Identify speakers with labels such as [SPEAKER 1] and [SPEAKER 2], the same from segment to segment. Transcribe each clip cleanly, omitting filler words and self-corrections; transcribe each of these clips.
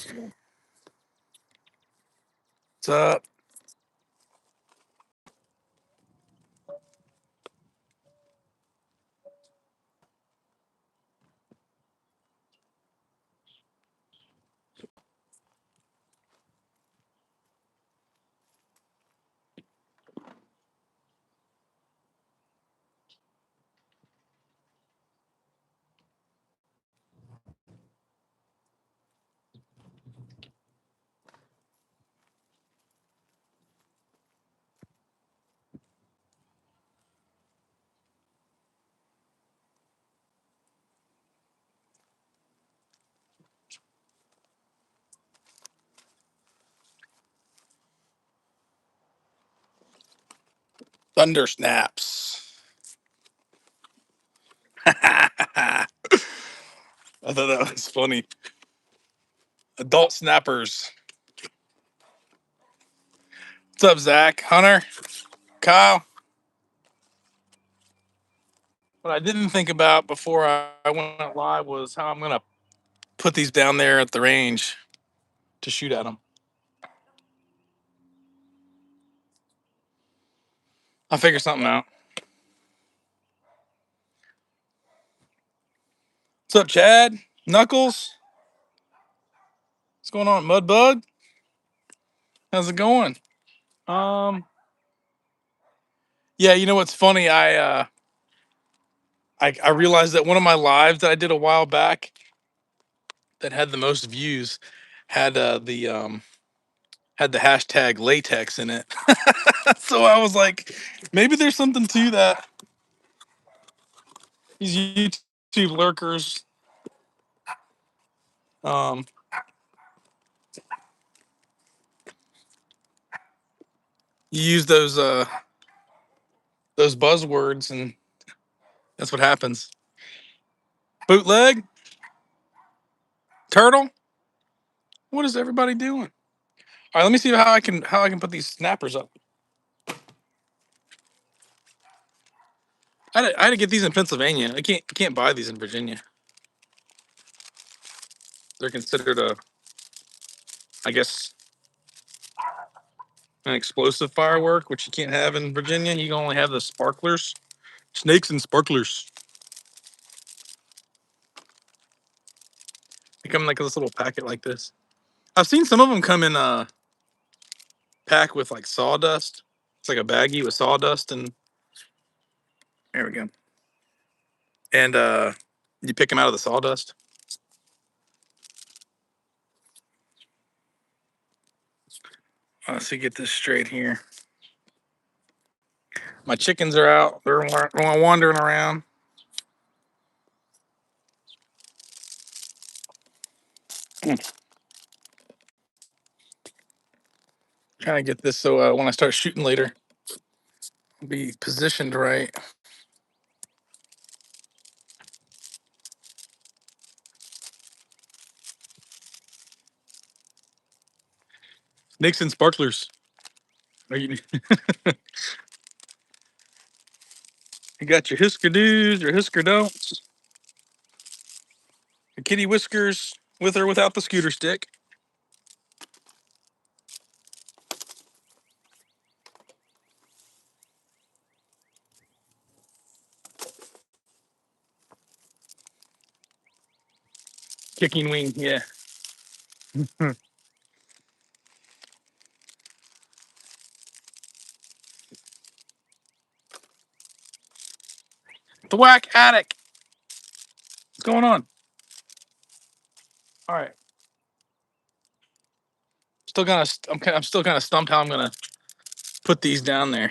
[SPEAKER 1] What's up? Thunder snaps. I thought that was funny. Adult snappers. What's up, Zach? Hunter? Kyle? What I didn't think about before I went live was how I'm going to put these down there at the range to shoot at them. I'll figure something out. What's up, Chad? Knuckles? What's going on, Mudbug? How's it going? Yeah, you know what's funny? I realized that one of my lives that I did a while back that had the most views had had the hashtag latex in it. So I was like, maybe there's something to that. These YouTube lurkers. Um, you use those buzzwords, and that's what happens. Bootleg, turtle. What is everybody doing? All right, let me see how I can put these snappers up. I had to get these in Pennsylvania. I can't buy these in Virginia. They're considered I guess, an explosive firework, which you can't have in Virginia. You can only have the sparklers, snakes and sparklers. They come in like this little packet like this. I've seen some of them come in a pack with like sawdust. It's like a baggie with sawdust, and there we go. And you pick them out of the sawdust. Let's see, get this straight here. My chickens are out. They're wandering around. Trying to get this so when I start shooting later, I'll be positioned right. Snakes and sparklers. Are you? You got your Husker do's, your Husker don'ts, your kitty whiskers with or without the scooter stick. Kicking wing, yeah. The whack attic. What's going on? All right. I'm still kind of stumped how I'm gonna put these down there.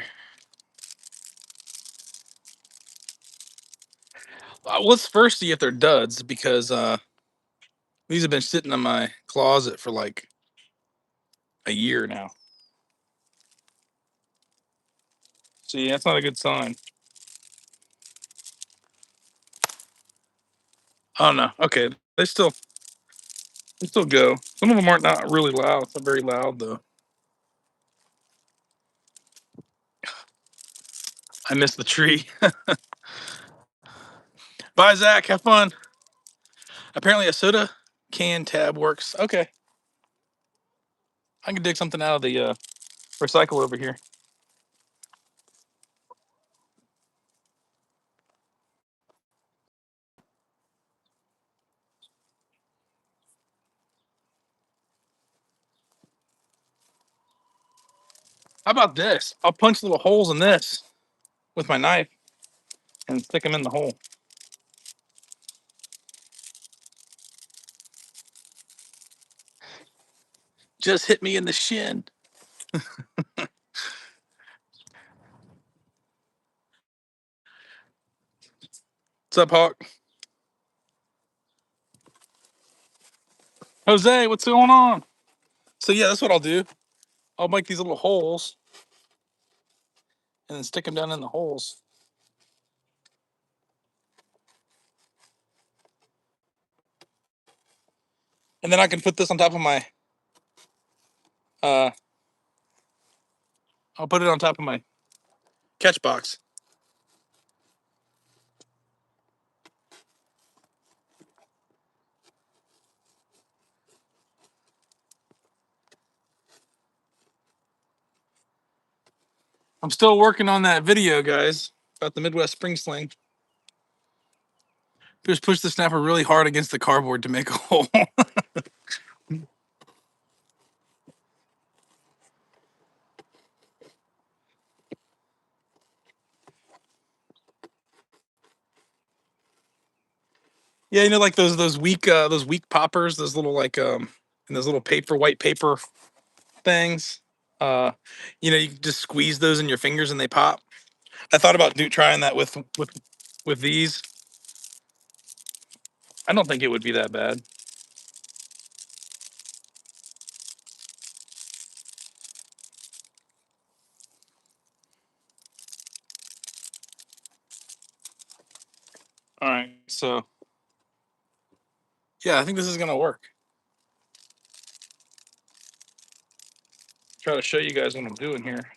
[SPEAKER 1] Let's first see if they're duds, because these have been sitting in my closet for like a year now. See, that's not a good sign. Oh no. Okay. They still go. Some of them aren't not really loud. It's not very loud though. I missed the tree. Bye, Zach. Have fun. Apparently, a soda can tab works. Okay. I can dig something out of the recycle over here. How about this? I'll punch little holes in this with my knife and stick them in the hole. Just hit me in the shin. What's up, Hawk? Jose, what's going on? So yeah, that's what I'll do. I'll make these little holes and then stick them down in the holes. And then I can put this on top of my, I'll put it on top of my catch box. I'm still working on that video, guys, about the Midwest Spring Sling. Just push the snapper really hard against the cardboard to make a hole. Yeah, you know, like those weak poppers, those little like and those little white paper things. Uh, you know, you can just squeeze those in your fingers and they pop. I thought about trying that with these. I don't think it would be that bad. All right, so yeah, I think this is gonna work. Try to show you guys what I'm doing here.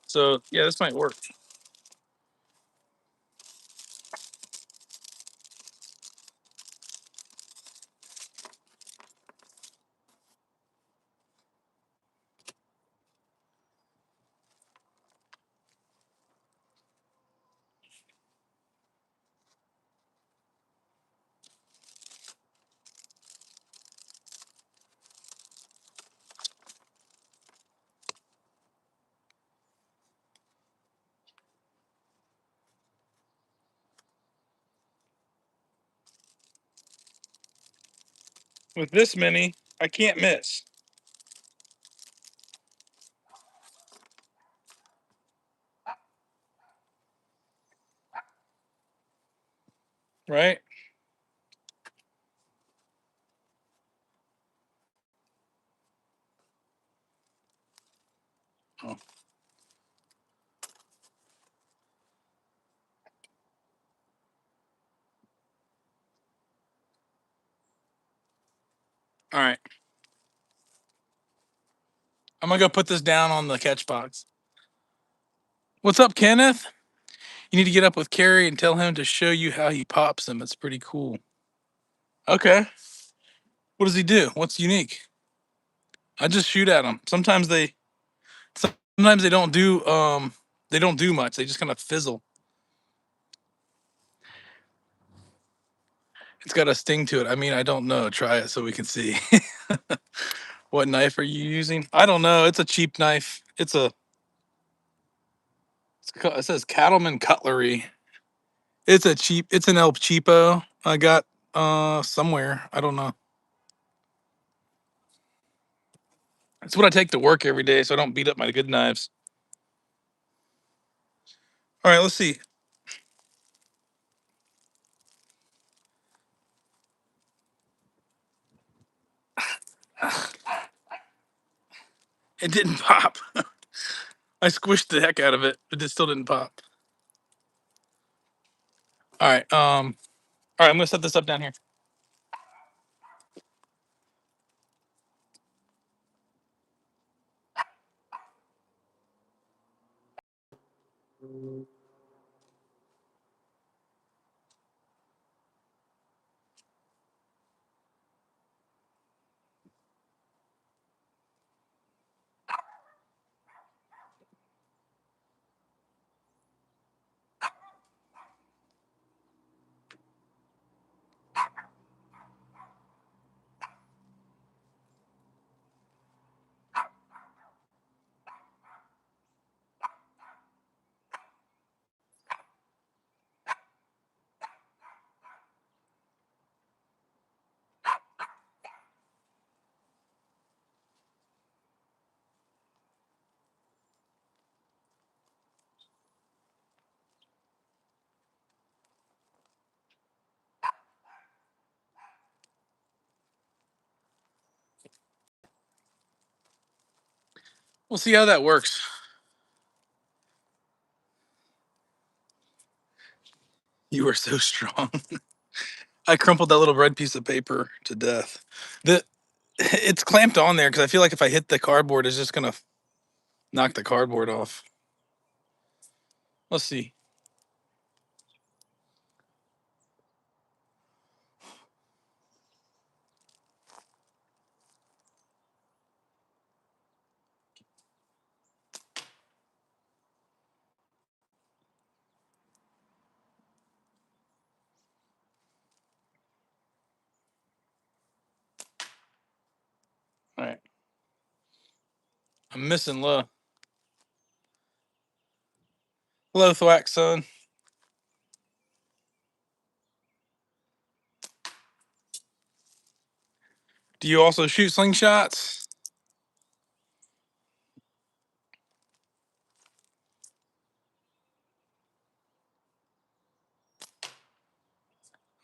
[SPEAKER 1] So yeah, this might work. With this many, I can't miss. Right? Oh. All right. I'm gonna go put this down on the catch box. What's up, Kenneth? You need to get up with Carrie and tell him to show you how he pops them. It's pretty cool. Okay. What does he do? What's unique? I just shoot at them. Sometimes they don't do much. They just kind of fizzle. It's got a sting to it. I mean, I don't know. Try it so we can see. What knife are you using? I don't know. It's a cheap knife. It says Cattleman Cutlery. It's an El Cheapo I got somewhere. I don't know. It's what I take to work every day so I don't beat up my good knives. All right, let's see. It didn't pop. I squished the heck out of it, but it still didn't pop. All right. All right, I'm gonna set this up down here. We'll see how that works. You are so strong. I crumpled that little red piece of paper to death. It's clamped on there because I feel like if I hit the cardboard, it's just gonna knock the cardboard off. Let's see. All right. I'm missing low. Hello, Thwack, son. Do you also shoot slingshots?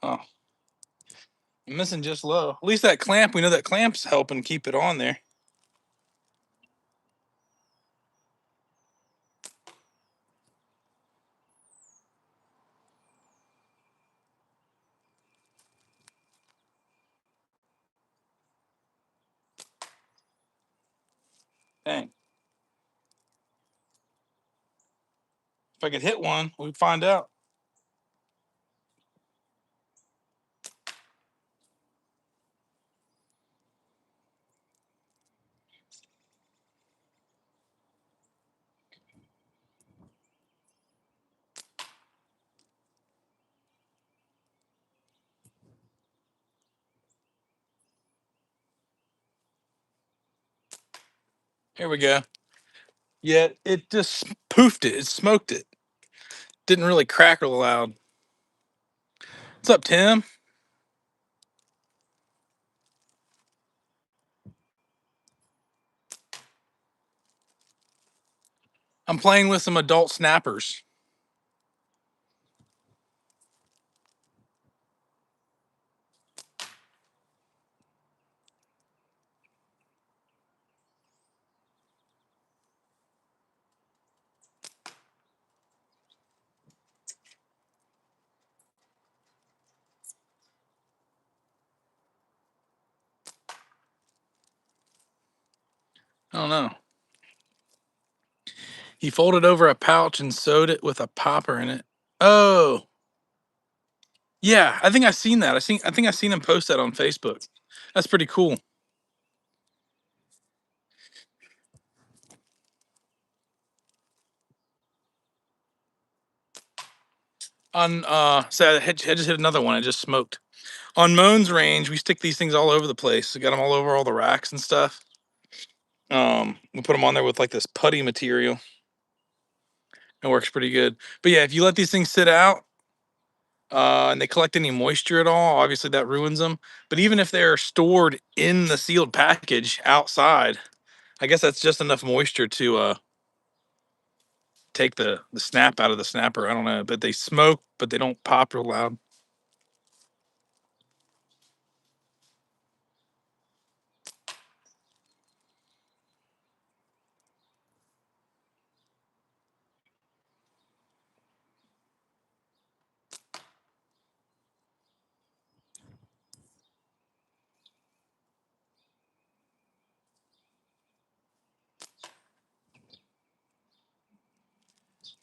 [SPEAKER 1] Oh, I'm missing just low. At least that clamp, we know that clamp's helping keep it on there. Dang. If I could hit one, we'd find out. Here we go. Yeah, it just poofed it. It smoked it. Didn't really crackle loud. What's up, Tim? I'm playing with some adult snappers. I don't know. He folded over a pouch and sewed it with a popper in it. Oh, yeah. I think I've seen that. I think I've seen him post that on Facebook. That's pretty cool. On so I just hit another one. I just smoked. On Moan's range, we stick these things all over the place. We got them all over all the racks and stuff. We put them on there with like this putty material. It works pretty good. But yeah, if you let these things sit out, and they collect any moisture at all, obviously that ruins them. But even if they're stored in the sealed package outside, I guess that's just enough moisture to take the snap out of the snapper. I don't know, but they smoke, but they don't pop real loud.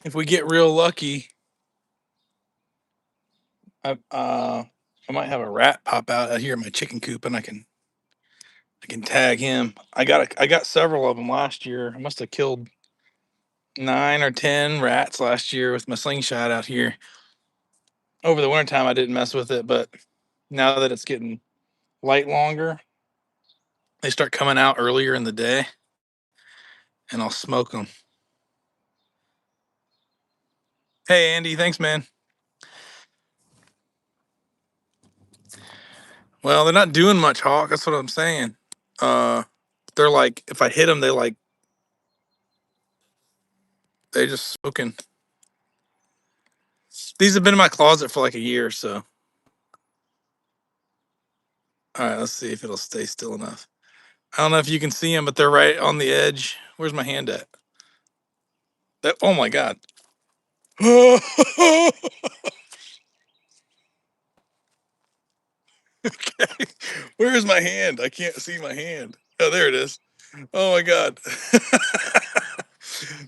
[SPEAKER 1] If we get real lucky, I might have a rat pop out here in my chicken coop, and I can tag him. I got several of them last year. I must have killed 9 or 10 rats last year with my slingshot out here. Over the wintertime, I didn't mess with it, but now that it's getting light longer, they start coming out earlier in the day, and I'll smoke them. Hey, Andy, thanks, man. Well, they're not doing much, Hawk. That's what I'm saying. Uh, they're like, if I hit them, they just smoking. These have been in my closet for like a year, so. All right, let's see if it'll stay still enough. I don't know if you can see them, but they're right on the edge. Where's my hand at? That, oh my God. Okay. Where's my hand? I can't see my hand. Oh, there it is. Oh my God.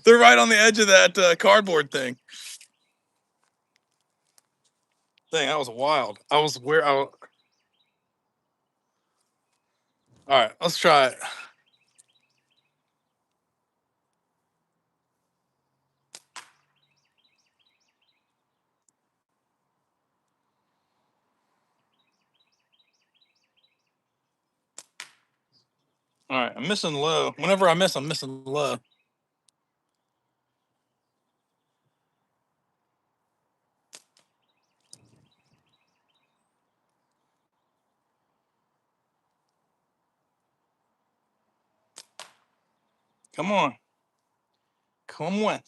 [SPEAKER 1] They're right on the edge of that cardboard thing. Dang, that was wild. I was where I. All right, let's try it. All right, I'm missing low. Whenever I miss, I'm missing low. Come on. Come on.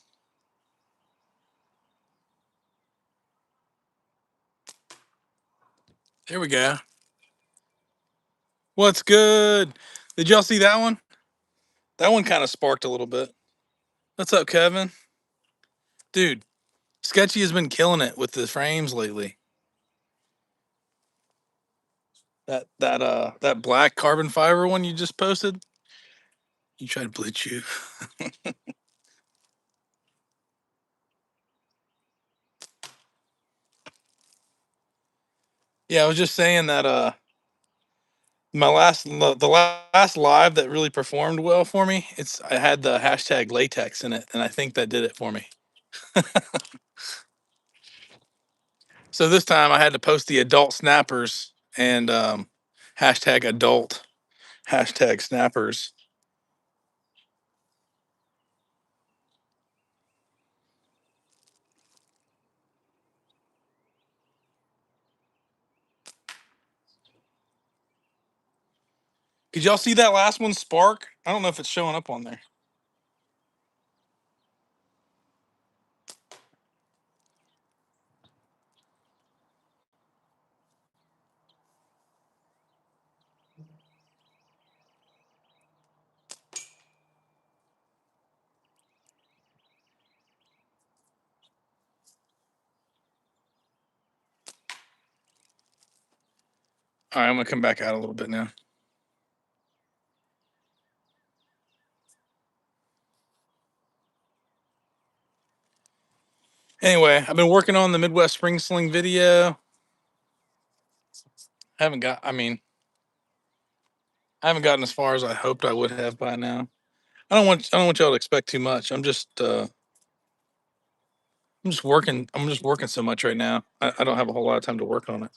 [SPEAKER 1] There we go. What's good? Did y'all see that one? That one kind of sparked a little bit. What's up, Kevin? Dude, Sketchy has been killing it with the frames lately. That black carbon fiber one you just posted. You tried to blitz you. Yeah, I was just saying that my last live that really performed well for me, I had the hashtag latex in it, and I think that did it for me. So this time I had to post the adult snappers and hashtag adult hashtag snappers. Did y'all see that last one spark? I don't know if it's showing up on there. All right, I'm gonna come back out a little bit now. Anyway, I've been working on the Midwest Spring Sling video. I haven't gotten as far as I hoped I would have by now. I don't want y'all to expect too much. I'm just working. I'm just working so much right now. I don't have a whole lot of time to work on it.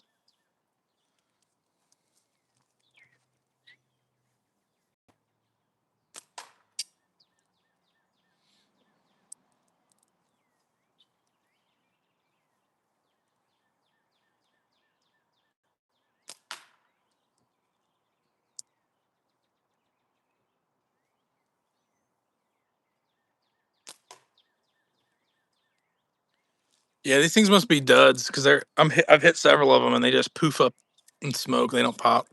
[SPEAKER 1] Yeah, these things must be duds because I've hit several of them and they just poof up and smoke. They don't pop.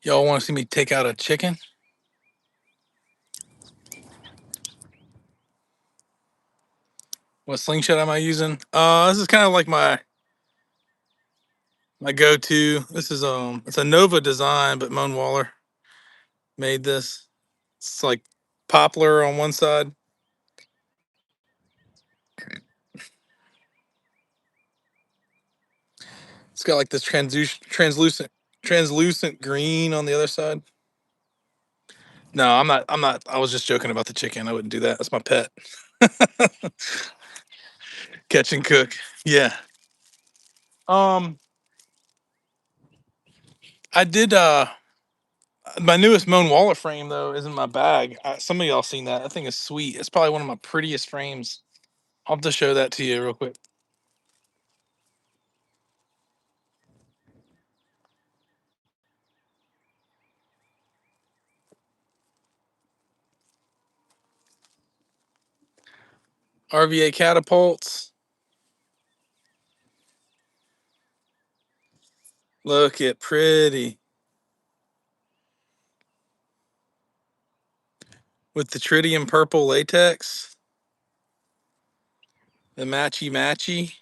[SPEAKER 1] Y'all want to see me take out a chicken? What slingshot am I using? This is kind of like my go-to. This is it's a Nova design, but Moan Waller made this. It's like poplar on one side. It's got like this translucent green on the other side. No, I'm not. I'm not. I was just joking about the chicken. I wouldn't do that. That's my pet. Catch and cook. Yeah. Um, I did. My newest Moan Waller frame though is in my bag. Some of y'all seen that. That thing is sweet. It's probably one of my prettiest frames. I'll have to show that to you real quick. RVA catapults. Look at pretty. With the tritium purple latex. The matchy matchy.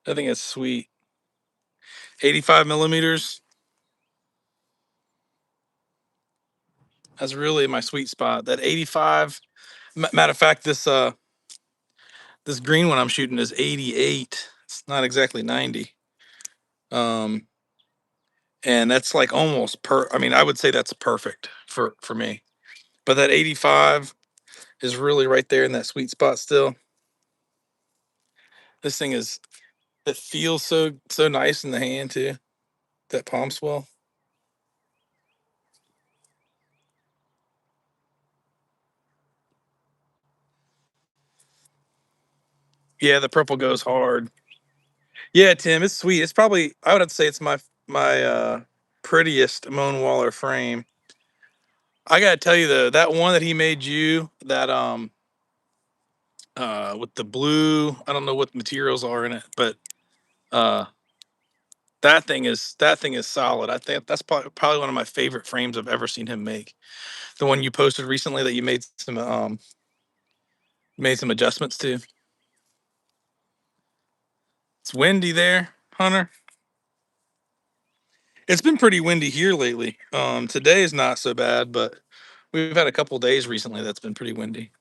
[SPEAKER 1] I think it's sweet. 85 millimeters. That's really my sweet spot. That 85. Matter of fact, this green one I'm shooting is 88. It's not exactly 90. Um, and that's like almost I mean, I would say that's perfect for me. But that 85 is really right there in that sweet spot still. This thing is, it feels so nice in the hand too. That palm swell. Yeah, the purple goes hard. Yeah, Tim, it's sweet. It's probably, I would have to say it's my prettiest Moan Waller frame. I gotta tell you though, that one that he made you, that with the blue, I don't know what materials are in it, but uh that thing is solid. I think that's probably one of my favorite frames I've ever seen him make. The one you posted recently that you made some adjustments to. It's windy there, Hunter. It's been pretty windy here lately. Today is not so bad, but we've had a couple days recently that's been pretty windy.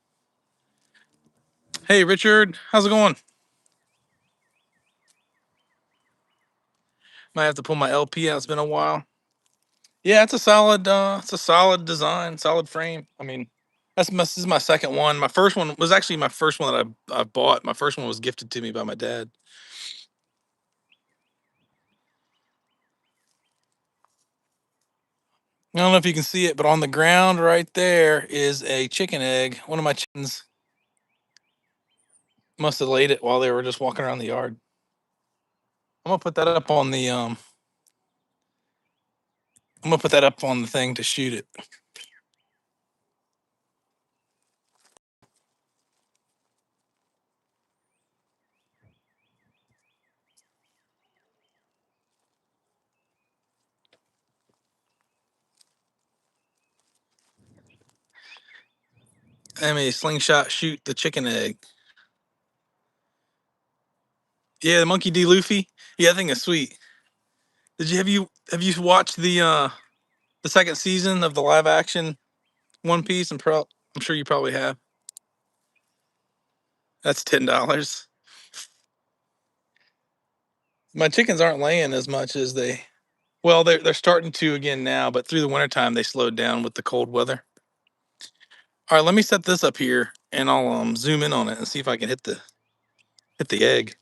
[SPEAKER 1] Hey, Richard, how's it going? Might have to pull my LP out. It's been a while. Yeah, it's a solid design, solid frame. I mean, this is my second one. My first one was actually my first one that I bought. My first one was gifted to me by my dad. I don't know if you can see it, but on the ground right there is a chicken egg. One of my chickens must have laid it while they were just walking around the yard. I'm gonna put that up on the I'm gonna put that up on the thing to shoot it. I mean, slingshot shoot the chicken egg. Yeah, the Monkey D. Luffy. Yeah, I think it's sweet. Have you watched the second season of the live action One Piece? I'm sure you probably have. That's $10. My chickens aren't laying as much as they. Well, they're starting to again now, but through the wintertime they slowed down with the cold weather. All right, let me set this up here, and I'll zoom in on it and see if I can hit the egg.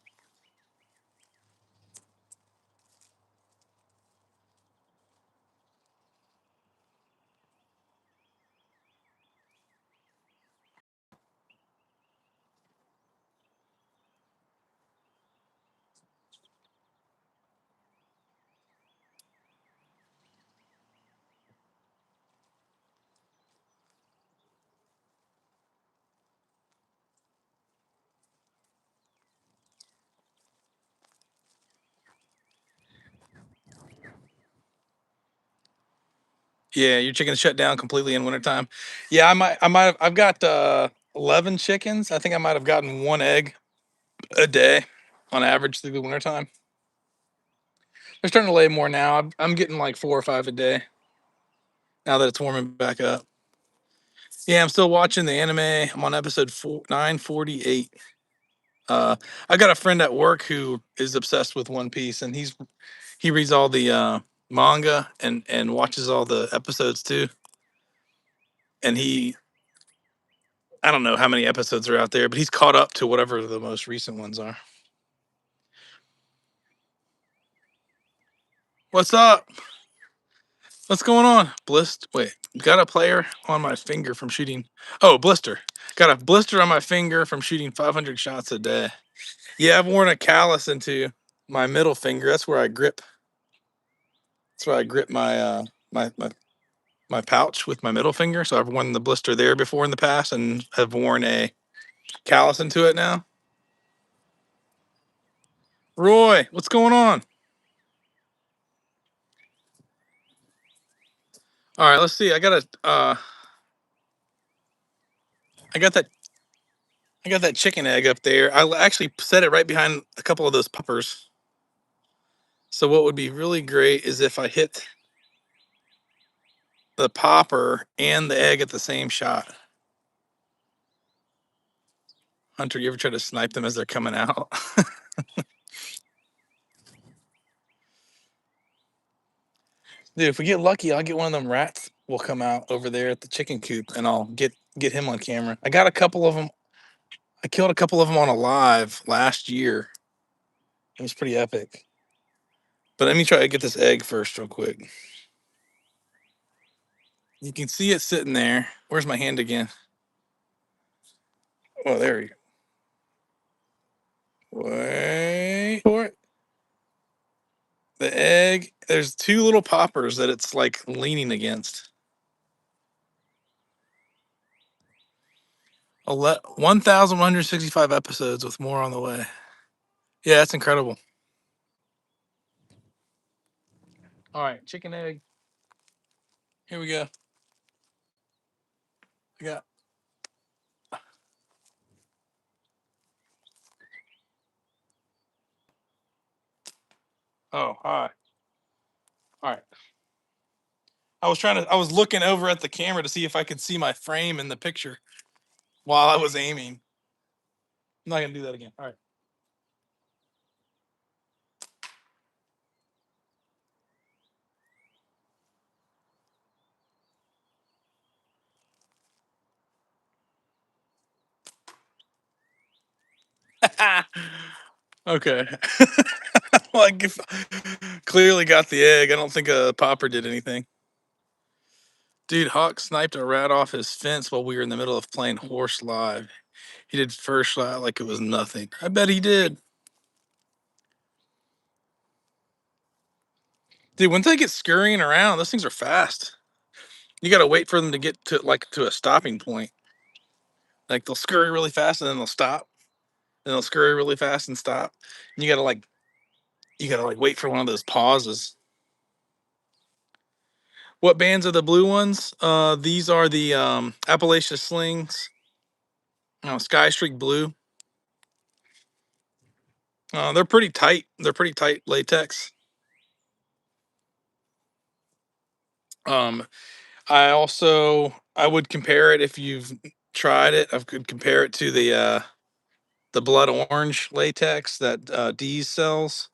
[SPEAKER 1] Yeah, your chickens shut down completely in wintertime. Yeah, I've got 11 chickens. I think I might have gotten one egg a day on average through the wintertime. They're starting to lay more now. I'm getting like 4 or 5 a day now that it's warming back up. Yeah, I'm still watching the anime. I'm on episode 948. Uh, I got a friend at work who is obsessed with One Piece, and he reads all the manga and watches all the episodes too. And I don't know how many episodes are out there, but he's caught up to whatever the most recent ones are. What's up? What's going on? Wait, got a player on my finger from shooting. Oh, blister. Got a blister on my finger from shooting 500 shots a day. Yeah, I've worn a callus into my middle finger. That's where I grip. That's where I grip my pouch with my middle finger. So I've worn the blister there before in the past, and have worn a callus into it now. Roy, what's going on? All right, let's see. I got that I got that chicken egg up there. actually set it right behind a couple of those puppers. So what would be really great is if I hit the popper and the egg at the same shot. Hunter, you ever try to snipe them as they're coming out? Dude, if we get lucky, I'll get one of them rats will come out over there at the chicken coop, and I'll get him on camera. I got a couple of them. I killed a couple of them on a live last year. It was pretty epic. But let me try to get this egg first, real quick. You can see it sitting there. Where's my hand again? Oh, there you go. Wait for it. The egg. There's two little poppers that it's like leaning against. 1,165 episodes with more on the way. Yeah, that's incredible. All right, chicken egg. Here we go. I got. Oh, hi. All right. I was looking over at the camera to see if I could see my frame in the picture while I was aiming. I'm not gonna do that again. All right. Okay. Well, clearly got the egg. I don't think a popper did anything. Dude, Hawk sniped a rat off his fence while we were in the middle of playing horse live. He did first shot like it was nothing. I bet he did. Dude, once they get scurrying around, those things are fast. You gotta wait for them to get to a stopping point. Like they'll scurry really fast and then they'll stop. And they'll scurry really fast and stop. And you gotta wait for one of those pauses. What bands are the blue ones? These are the Appalachia Slings. Sky Streak Blue. They're pretty tight. They're pretty tight latex. Um, I would compare it if you've tried it. I could compare it to the blood orange latex that D's sells.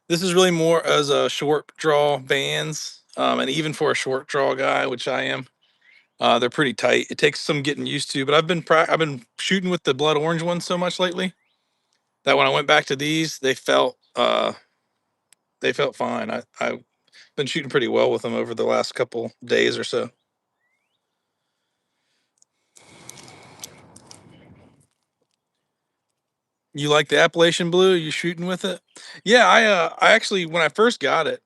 [SPEAKER 1] This is really more as a short draw bands, and even for a short draw guy, which I am, they're pretty tight. It takes some getting used to, but I've been shooting with the blood orange ones so much lately that when I went back to these, they felt fine. I've been shooting pretty well with them over the last couple days or so. You like the Appalachian blue? You shooting with it? Yeah, I actually when I first got it,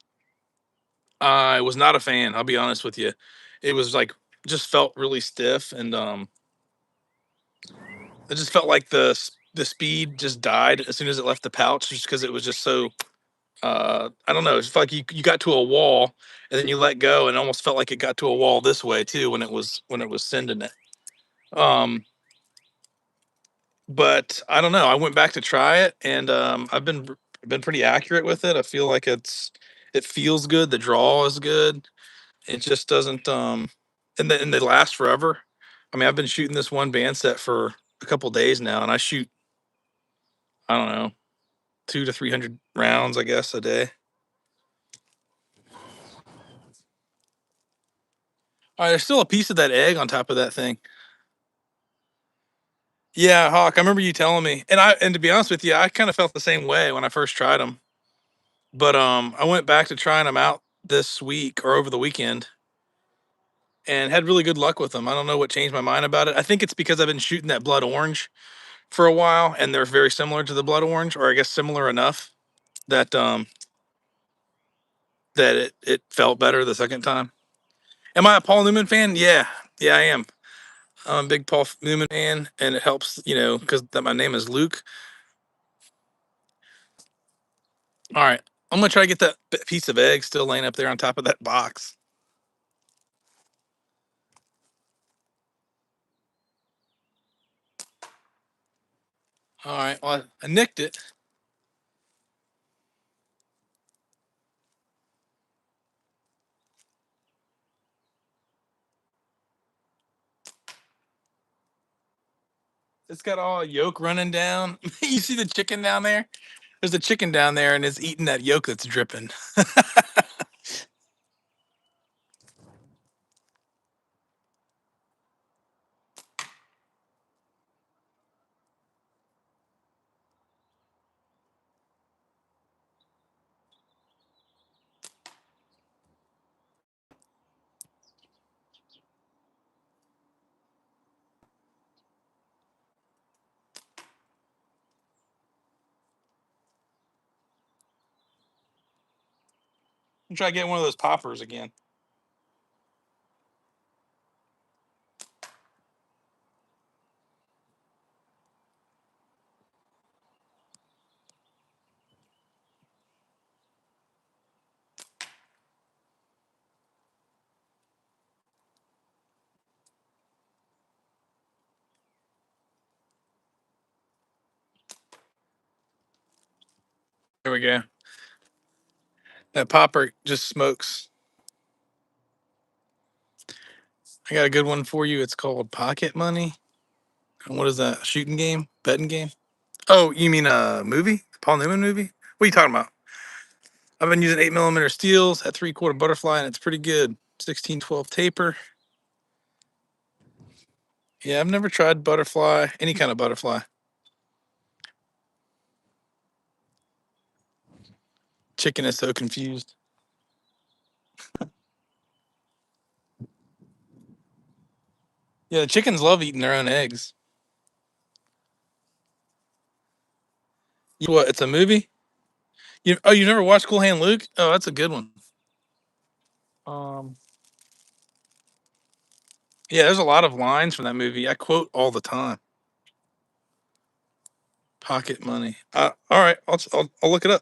[SPEAKER 1] I was not a fan. I'll be honest with you. It was like just felt really stiff, and it just felt like the speed just died as soon as it left the pouch, just because it was just so. I don't know. It's like you got to a wall, and then you let go, and it almost felt like it got to a wall this way too when it was sending it. Um, but I don't know. I went back to try it, and I've been pretty accurate with it. I feel like it feels good. The draw is good. It just doesn't and they last forever. I mean, I've been shooting this one band set for a couple days now, and I shoot I don't know 200 to 300 rounds, I guess, a day. All right, there's still a piece of that egg on top of that thing. Yeah, Hawk. I remember you telling me, and to be honest with you, I kind of felt the same way when I first tried them. But I went back to trying them out this week or over the weekend, and had really good luck with them. I don't know what changed my mind about it. I think it's because I've been shooting that blood orange for a while, and they're very similar to the blood orange, or I guess similar enough that that it felt better the second time. Am I a Paul Newman fan? Yeah, yeah, I am. I'm a big Paul Newman fan, and it helps, because that my name is Luke. All right, I'm gonna try to get that piece of egg still laying up there on top of that box. All right, well, I nicked it. It's got all yolk running down. You see the chicken down there? There's a chicken down there, and it's eating that yolk that's dripping. I'm try to get one of those poppers again. There we go. That popper just smokes. I got a good one for you. It's called Pocket Money. And what is that? A shooting game? Betting game? Oh, you mean a movie? Paul Newman movie? What are you talking about? I've been using 8mm steels at 3/4 butterfly, and it's pretty good. 1612 taper. Yeah, I've never tried butterfly, any kind of butterfly. Chicken is so confused. Yeah, the chickens love eating their own eggs. What? It's a movie? You never watched Cool Hand Luke? Oh, that's a good one. Um, yeah, there's a lot of lines from that movie. I quote all the time. Pocket Money. All right, I'll look it up.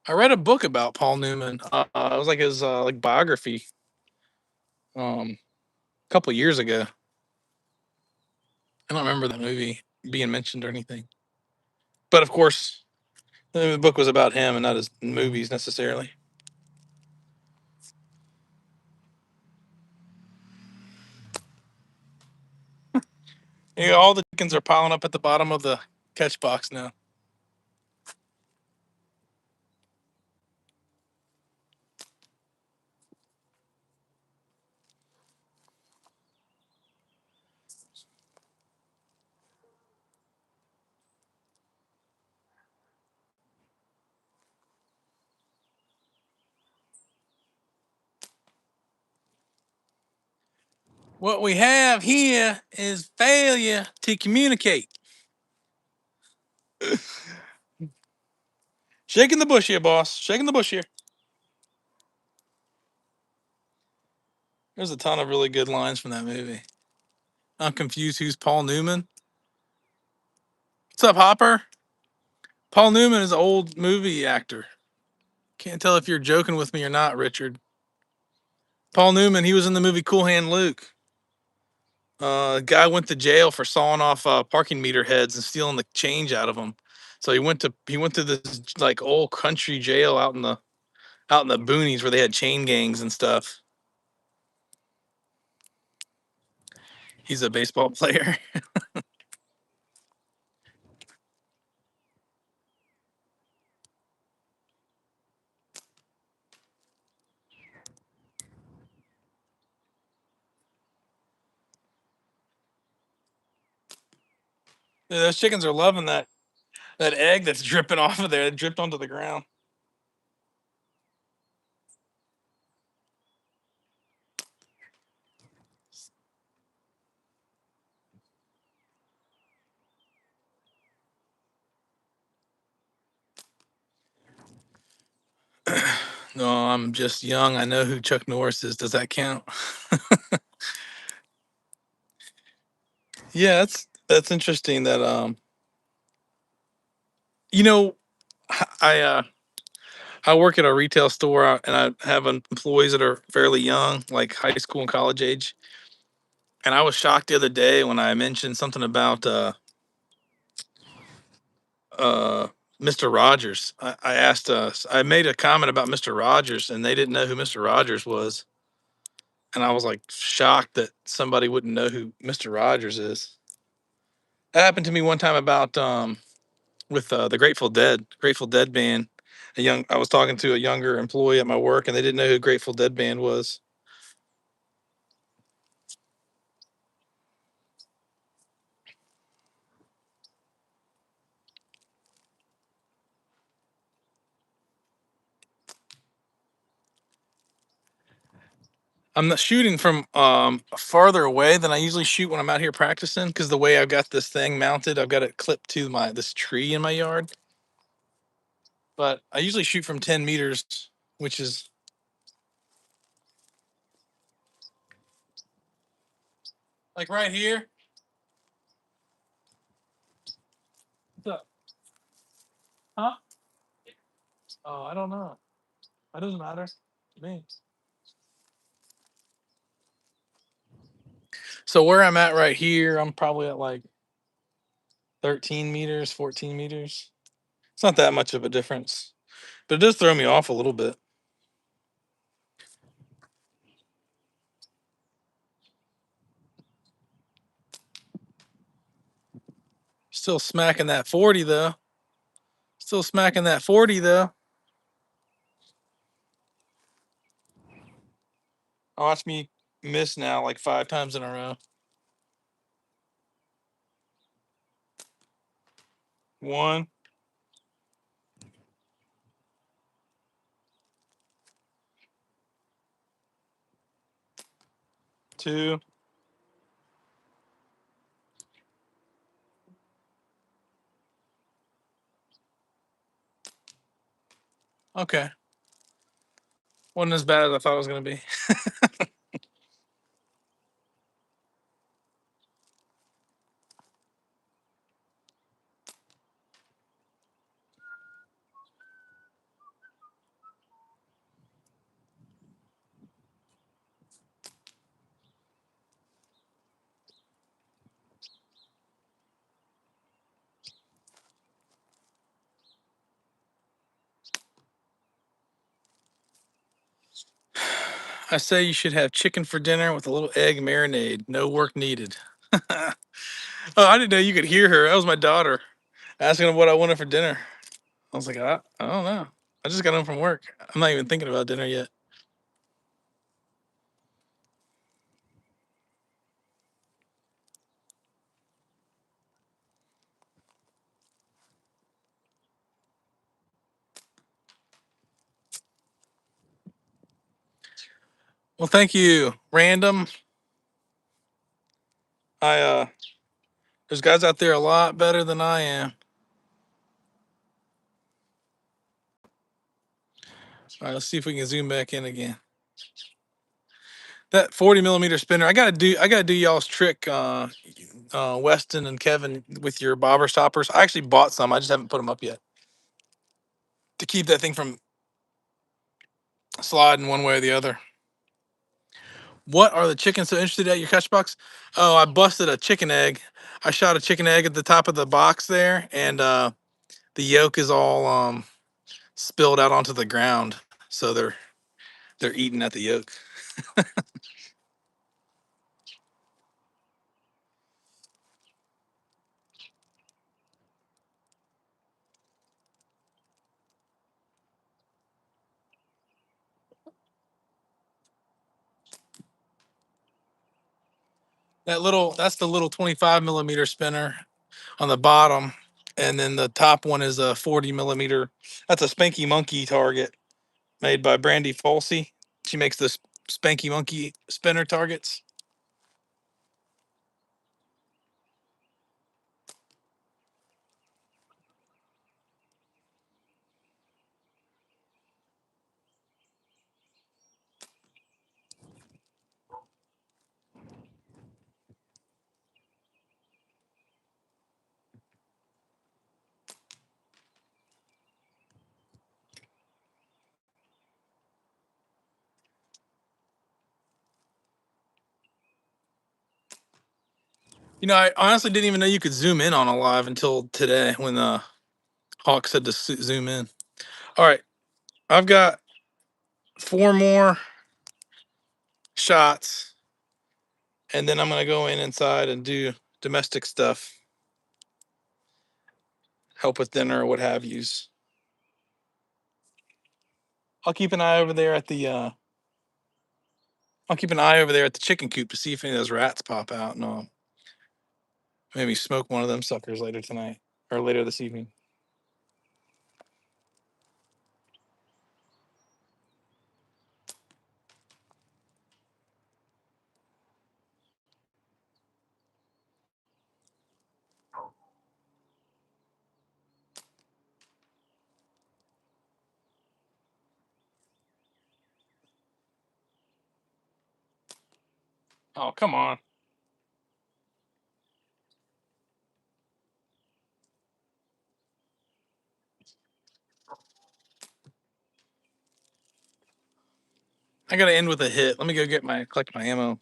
[SPEAKER 1] I read a book about Paul Newman. It was like his like biography. A couple years ago. I don't remember that movie being mentioned or anything. But of course, the book was about him and not his movies necessarily. Yeah, all the chickens are piling up at the bottom of the catch box now. What we have here is failure to communicate. Shaking the bush here, boss. Shaking the bush here. There's a ton of really good lines from that movie. I'm confused who's Paul Newman. What's up, Hopper? Paul Newman is an old movie actor. Can't tell if you're joking with me or not, Richard. Paul Newman, he was in the movie Cool Hand Luke. Guy went to jail for sawing off parking meter heads and stealing the change out of them. So he went to this like old country jail out in the boonies where they had chain gangs and stuff. He's a baseball player. Yeah, those chickens are loving that egg that's dripping off of there. It dripped onto the ground. No, I'm just young. I know who Chuck Norris is. Does that count? Yeah, that's interesting. That you know, I work at a retail store and I have employees that are fairly young, like high school and college age. And I was shocked the other day when I mentioned something about uh, Mr. Rogers. I asked I made a comment about Mr. Rogers, and they didn't know who Mr. Rogers was, and I was like shocked that somebody wouldn't know who Mr. Rogers is. That happened to me one time about with the Grateful Dead band. I was talking to a younger employee at my work, and they didn't know who Grateful Dead band was. I'm not shooting from farther away than I usually shoot when I'm out here practicing because the way I've got this thing mounted, I've got it clipped to my this tree in my yard. But I usually shoot from 10 meters, which is like right here. What's up? Huh? Oh, I don't know. That doesn't matter to me. So where I'm at right here, I'm probably at like 13 meters, 14 meters. It's not that much of a difference, but it does throw me off a little bit. Still smacking that 40 though. Still smacking that 40 though. Watch me miss now like 5 times in a row. One, two. Okay. Wasn't as bad as I thought it was going to be. I say you should have chicken for dinner with a little egg marinade. No work needed. Oh, I didn't know you could hear her. That was my daughter asking what I wanted for dinner. I was like, I don't know. I just got home from work. I'm not even thinking about dinner yet. Well, thank you, Random. I there's guys out there a lot better than I am. All right, let's see if we can zoom back in again. That 40 millimeter spinner. I gotta do y'all's trick, Weston and Kevin, with your bobber stoppers. I actually bought some. I just haven't put them up yet to keep that thing from sliding one way or the other. What are the chickens so interested at your catch box? Oh, I busted a chicken egg. I shot a chicken egg at the top of the box there, and the yolk is all spilled out onto the ground. So they're eating at the yolk. That's the little 25 millimeter spinner on the bottom, and then the top one is a 40 millimeter. That's a Spanky Monkey target made by Brandy Folsey. She makes the Spanky Monkey spinner targets. You know, I honestly didn't even know you could zoom in on a live until today when Hawk said to zoom in. All right, I've got 4 more shots, and then I'm gonna go inside and do domestic stuff, help with dinner or what have yous. I'll keep an eye over there at the chicken coop to see if any of those rats pop out, and I'll maybe smoke one of them suckers later tonight or later this evening. Oh, come on. I gotta end with a hit. Let me go collect my ammo.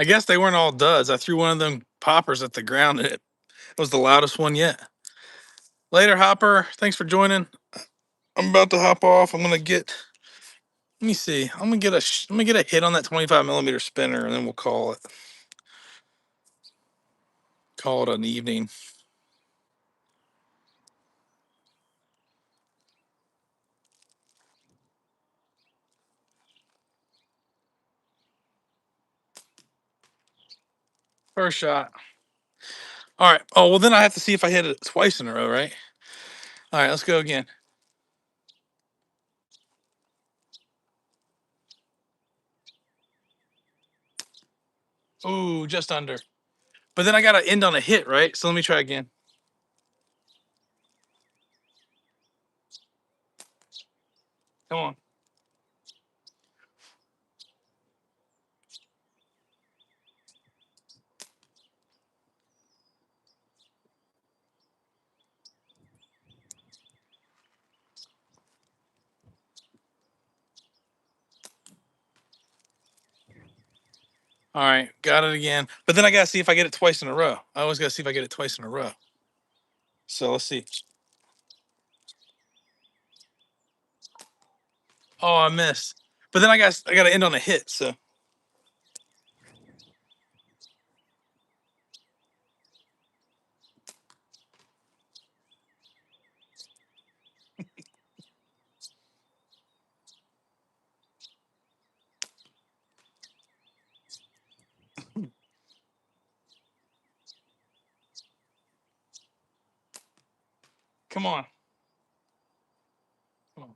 [SPEAKER 1] I guess they weren't all duds. I threw one of them poppers at the ground, and it was the loudest one yet. Later, Hopper. Thanks for joining. I'm about to hop off. I'm gonna get. Let me see. I'm gonna get a hit on that 25 millimeter spinner, and then we'll call it an evening. First shot. All right. Oh well, then I have to see if I hit it twice in a row, right? All right. Let's go again. Ooh, just under. But then I gotta end on a hit, right? So let me try again. Come on. All right, got it again. But then I gotta see if I get it twice in a row. I always gotta see if I get it twice in a row. So let's see. Oh, I missed. But then I gotta end on a hit. So come on. Come on.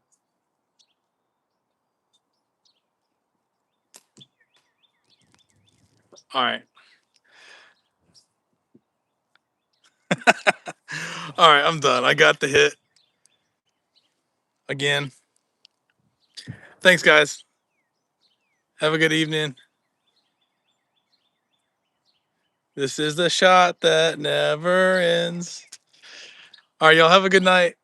[SPEAKER 1] All right. All right, I'm done. I got the hit again. Thanks, guys. Have a good evening. This is the shot that never ends. All right, y'all have a good night.